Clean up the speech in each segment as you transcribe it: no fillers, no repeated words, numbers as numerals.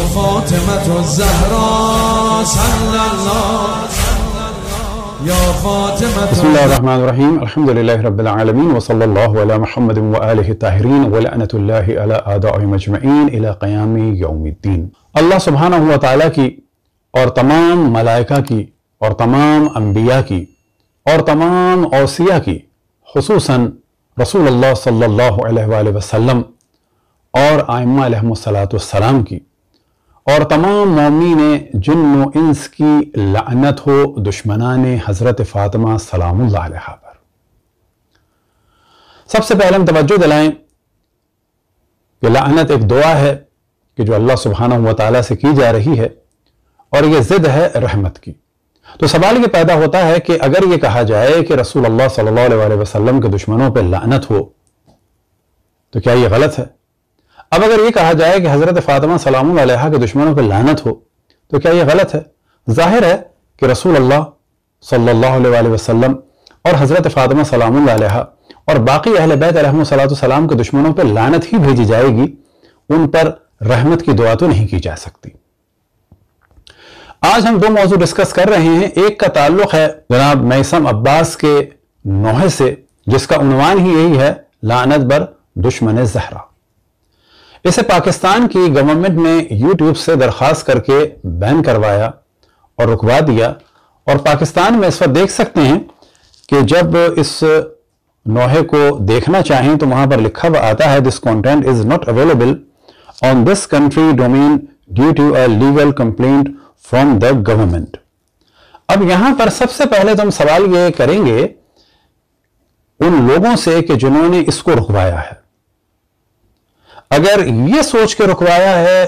فاطمة الزهراء صلى الله يا فاطمة. بسم الله الرحمن الرحیم. الحمد للہ رب العالمین وصلی اللہ علی محمد وآلہ الطاہرین ولعنۃ اللہ علی اعدائهم اجمعین الی قیام یوم الدین. اللہ سبحانہ و تعالیٰ کی اور تمام ملائکہ کی اور تمام انبیاء کی اور تمام اوصیاء کی، خصوصاً رسول اللہ صلی اللہ علیہ وآلہ وسلم اور ائمہ علیہم السلام کی اور تمام مومنین جن و انس کی لعنت ہو دشمنان حضرت فاطمہ سلام اللہ علیہا پر. سب سے پہلے ہم توجہ دلائیں کہ لعنت ایک دعا ہے کہ جو اللہ سبحانہ و تعالیٰ سے کی جا رہی ہے اور یہ ضد ہے رحمت کی. تو سوال یہ پیدا ہوتا ہے کہ اگر یہ کہا جائے کہ رسول اللہ صلی اللہ علیہ وسلم کے دشمنوں پہ لعنت ہو تو کیا یہ غلط ہے؟ اب اگر یہ کہا جائے کہ حضرت فاطمہ سلام اللہ علیہا کے دشمنوں پہ لعنت ہو تو کیا یہ غلط ہے؟ ظاہر ہے کہ رسول اللہ صلی اللہ علیہ وسلم اور حضرت فاطمہ سلام اللہ علیہا اور باقی اہل بیت علیہم السلام کے دشمنوں پہ لعنت ہی بھیجی جائے گی، ان پر رحمت کی دعا تو نہیں کی جا سکتی. آج ہم دو موضوع ڈسکس کر رہے ہیں. ایک کا تعلق ہے جناب میثم عباس کے نوحے سے، جس کا عنوان ہی یہی ہے لعنت بر دشمن زہرا. اسے پاکستان کی گورنمنٹ نے یوٹیوب سے درخواست کر کے بین کروایا اور رکوا دیا، اور پاکستان میں اس وقت دیکھ سکتے ہیں کہ جب اس نوحے کو دیکھنا چاہیں تو وہاں پر لکھا ہوا آتا ہے this content is not available on this country domain due to a legal complaint from the government. اب یہاں پر سب سے پہلے تو ہم سوال یہ کریں گے ان لوگوں سے کہ جنہوں نے اس کو رکوایا ہے. اگر یہ سوچ کے رکوایا ہے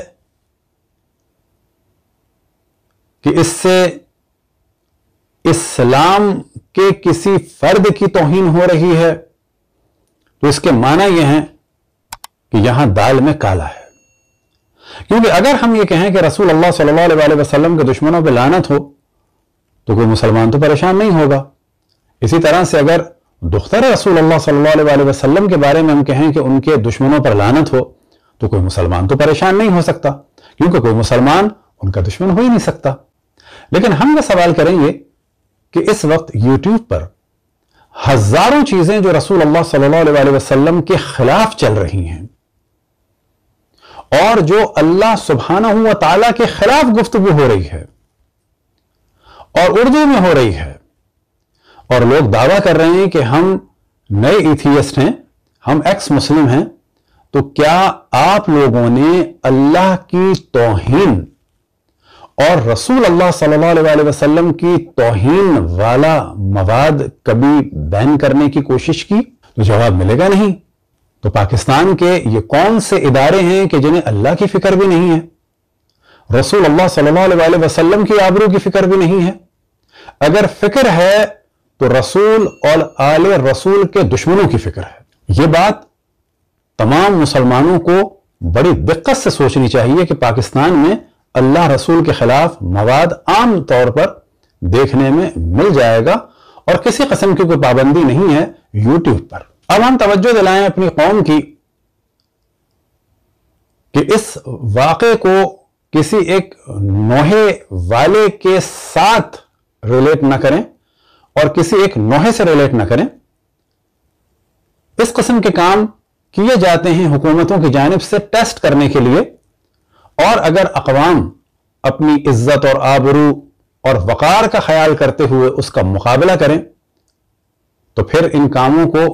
کہ اس سے اسلام کے کسی فرد کی توہین ہو رہی ہے تو اس کے معنی یہ ہیں کہ یہاں دال میں کالا ہے. کیونکہ اگر ہم یہ کہیں کہ رسول اللہ صلی اللہ علیہ وسلم کے دشمنوں پہ لعنت ہو تو کوئی مسلمان تو پریشان نہیں ہوگا. اسی طرح سے اگر دختر رسول اللہ صلی اللہ علیہ وسلم کے بارے میں ہم کہیں کہ ان کے دشمنوں پر لعنت ہو تو کوئی مسلمان تو پریشان نہیں ہو سکتا، کیونکہ کوئی مسلمان ان کا دشمن ہو ہی نہیں سکتا. لیکن ہم یہ سوال کریں گے کہ اس وقت یوٹیوب پر ہزاروں چیزیں جو رسول اللہ صلی اللہ علیہ وسلم کے خلاف چل رہی ہیں اور جو اللہ سبحانہ و تعالیٰ کے خلاف گفتگو ہو رہی ہے اور اردو میں ہو رہی ہے، اور لوگ دعویٰ کر رہے ہیں کہ ہم نئے ایتھیسٹ ہیں، ہم ایکس مسلم ہیں، تو کیا آپ لوگوں نے اللہ کی توہین اور رسول اللہ صلی اللہ علیہ وسلم کی توہین والا مواد کبھی بین کرنے کی کوشش کی؟ تو جواب ملے گا نہیں. تو پاکستان کے یہ کون سے ادارے ہیں کہ جنہیں اللہ کی فکر بھی نہیں ہے، رسول اللہ صلی اللہ علیہ وسلم کی آبرو کی فکر بھی نہیں ہے؟ اگر فکر ہے تو رسول اور آل رسول کے دشمنوں کی فکر ہے. یہ بات تمام مسلمانوں کو بڑی دقت سے سوچنی چاہیے کہ پاکستان میں اللہ رسول کے خلاف مواد عام طور پر دیکھنے میں مل جائے گا اور کسی قسم کی کوئی پابندی نہیں ہے یوٹیوب پر. اب ہم توجہ دلائیں اپنی قوم کی کہ اس واقعے کو کسی ایک نوحے والے کے ساتھ ریلیٹ نہ کریں اور کسی ایک نوحے سے ریلیٹ نہ کریں. اس قسم کے کام کیے جاتے ہیں حکومتوں کی جانب سے ٹیسٹ کرنے کے لیے، اور اگر اقوام اپنی عزت اور آبرو اور وقار کا خیال کرتے ہوئے اس کا مقابلہ کریں تو پھر ان کاموں کو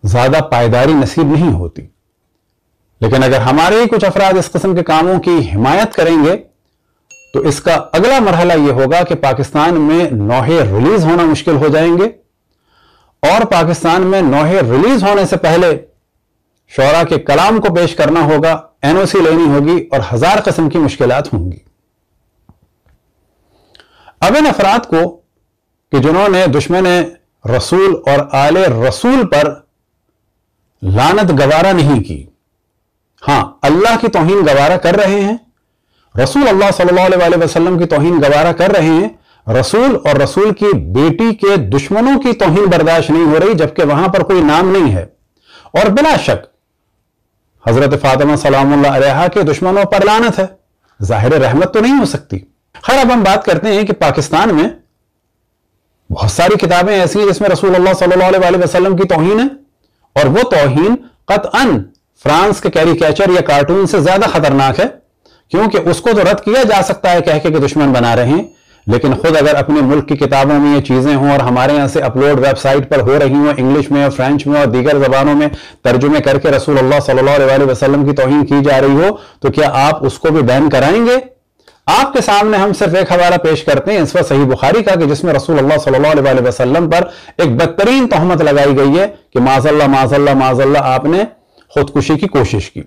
زیادہ پائیداری نصیب نہیں ہوتی. لیکن اگر ہمارے ہی کچھ افراد اس قسم کے کاموں کی حمایت کریں گے تو اس کا اگلا مرحلہ یہ ہوگا کہ پاکستان میں نوحے ریلیز ہونا مشکل ہو جائیں گے، اور پاکستان میں نوحے ریلیز ہونے سے پہلے شعراء کے کلام کو پیش کرنا ہوگا، NOC لینی ہوگی اور ہزار قسم کی مشکلات ہوں گی. اب ان افراد کو کہ جنہوں نے دشمن رسول اور آل رسول پر لعنت گوارا نہیں کی، ہاں اللہ کی توہین گوارا کر رہے ہیں، رسول اللہ صلی اللہ علیہ وسلم کی توہین گوارا کر رہے ہیں، رسول اور رسول کی بیٹی کے دشمنوں کی توہین برداشت نہیں ہو رہی جبکہ وہاں پر کوئی نام نہیں ہے. اور بلا شک حضرت فاطمہ سلام اللہ علیہا کے دشمنوں پر لعنت ہے، ظاہر رحمت تو نہیں ہو سکتی۔ خیر اب ہم بات کرتے ہیں کہ پاکستان میں بہت ساری کتابیں ایسی ہیں جس میں رسول اللہ صلی اللہ علیہ وسلم کی توہین ہے، اور وہ توہین قطعاً فرانس کے کیریکیچر یا کارٹون سے زیادہ خطرناک ہے، کیونکہ اس کو تو رد کیا جا سکتا ہے کہہ کے کہ دشمن بنا رہے ہیں، لیکن خود اگر اپنے ملک کی کتابوں میں یہ چیزیں ہوں اور ہمارے یہاں سے اپلوڈ ویب سائٹ پر ہو رہی ہوں، انگلش میں اور فرینچ میں اور دیگر زبانوں میں ترجمے کر کے رسول اللہ صلی اللہ علیہ وسلم کی توہین کی جا رہی ہو، تو کیا آپ اس کو بھی بین کرائیں گے؟ آپ کے سامنے ہم صرف ایک حوالہ پیش کرتے ہیں اس وقت صحیح بخاری کا، کہ جس میں رسول اللہ صلی اللہ علیہ وسلم پر ایک بدترین تہمت لگائی گئی ہے کہ معاذ اللہ آپ نے خودکشی کی کوشش کی۔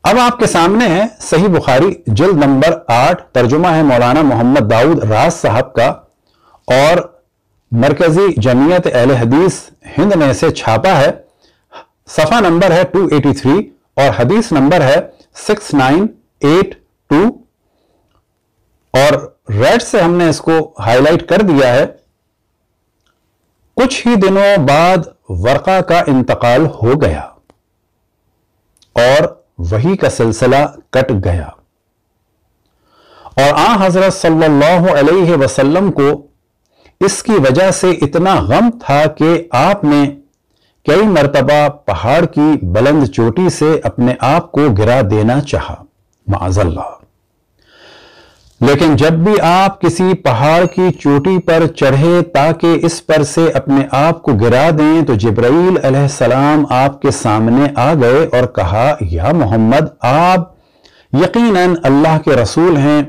اب آپ کے سامنے ہے صحیح بخاری جلد نمبر 8، ترجمہ ہے مولانا محمد داؤد راز صاحب کا، اور مرکزی جمعیت اہل حدیث ہند نے اسے چھاپا ہے۔ صفحہ نمبر ہے 283 اور حدیث نمبر ہے 6982، اور ریڈ سے ہم نے اس کو ہائی لائٹ کر دیا ہے۔ کچھ ہی دنوں بعد ورقہ کا انتقال ہو گیا اور وہی کا سلسلہ کٹ گیا، اور آن حضرت صلی اللہ علیہ وسلم کو اس کی وجہ سے اتنا غم تھا کہ آپ نے کئی مرتبہ پہاڑ کی بلند چوٹی سے اپنے آپ کو گرا دینا چاہا، معاذ اللہ، لیکن جب بھی آپ کسی پہاڑ کی چوٹی پر چڑھے تاکہ اس پر سے اپنے آپ کو گرا دیں تو جبرائیل علیہ السلام آپ کے سامنے آ گئے اور کہا، یا محمد آپ یقیناً اللہ کے رسول ہیں۔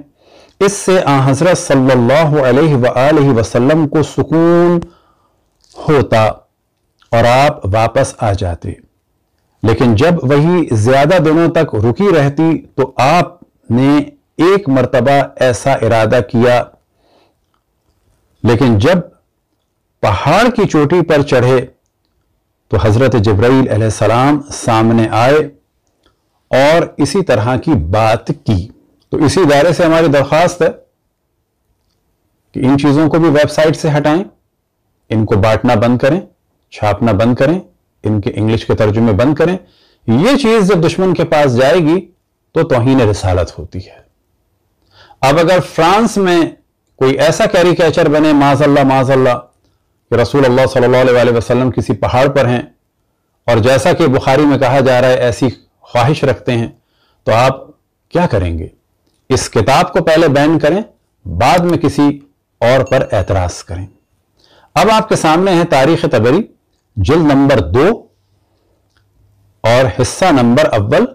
اس سے آن حضرت صلی اللہ علیہ وآلہ وسلم کو سکون ہوتا اور آپ واپس آ جاتے، لیکن جب وہی زیادہ دنوں تک رکی رہتی تو آپ نے ایک مرتبہ ایسا ارادہ کیا، لیکن جب پہاڑ کی چوٹی پر چڑھے تو حضرت جبرائیل علیہ السلام سامنے آئے اور اسی طرح کی بات کی۔ تو اسی دائرے سے ہماری درخواست ہے کہ ان چیزوں کو بھی ویب سائٹ سے ہٹائیں، ان کو بانٹنا بند کریں، چھاپنا بند کریں، ان کے انگلش کے ترجمے بند کریں۔ یہ چیز جب دشمن کے پاس جائے گی تو توہین رسالت ہوتی ہے۔ اب اگر فرانس میں کوئی ایسا کیریکیچر بنے معاذ اللہ کہ رسول اللہ صلی اللہ علیہ وسلم کسی پہاڑ پر ہیں اور جیسا کہ بخاری میں کہا جا رہا ہے ایسی خواہش رکھتے ہیں، تو آپ کیا کریں گے؟ اس کتاب کو پہلے بین کریں، بعد میں کسی اور پر اعتراض کریں۔ اب آپ کے سامنے ہے تاریخ طبری جلد نمبر 2 اور حصہ نمبر 1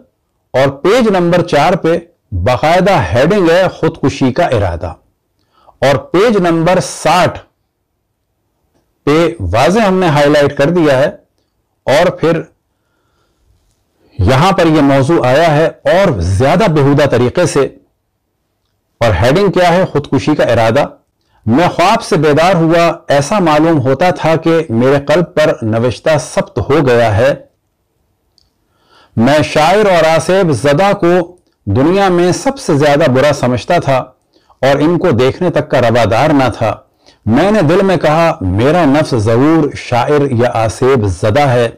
اور پیج نمبر 4 پہ باقاعدہ ہیڈنگ ہے خودکشی کا ارادہ، اور پیج نمبر 60 پہ واضح ہم نے ہائی لائٹ کر دیا ہے، اور پھر یہاں پر یہ موضوع آیا ہے اور زیادہ بےہودہ طریقے سے، اور ہیڈنگ کیا ہے؟ خودکشی کا ارادہ۔ میں خواب سے بیدار ہوا، ایسا معلوم ہوتا تھا کہ میرے قلب پر نوشتہ ثبت ہو گیا ہے۔ میں شاعر اور آصیب زدہ کو دنیا میں سب سے زیادہ برا سمجھتا تھا اور ان کو دیکھنے تک کا روادار نہ تھا۔ میں نے دل میں کہا میرا نفس ضرور شاعر یا آصیب زدہ ہے،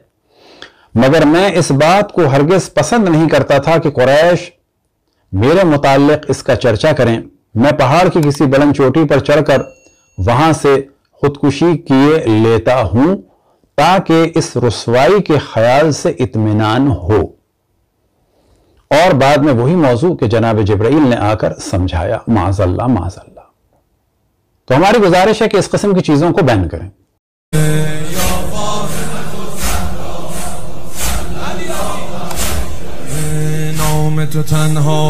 مگر میں اس بات کو ہرگز پسند نہیں کرتا تھا کہ قریش میرے متعلق اس کا چرچا کریں۔ میں پہاڑ کی کسی بلند چوٹی پر چڑھ کر وہاں سے خودکشی کیے لیتا ہوں تاکہ اس رسوائی کے خیال سے اطمینان ہو، اور بعد میں وہی موضوع کہ جناب جبرائیل نے آ کر سمجھایا، معاذ اللہ معاذ اللہ۔ تو ہماری گزارش ہے کہ اس قسم کی چیزوں کو بین کریں۔ نام تو تنها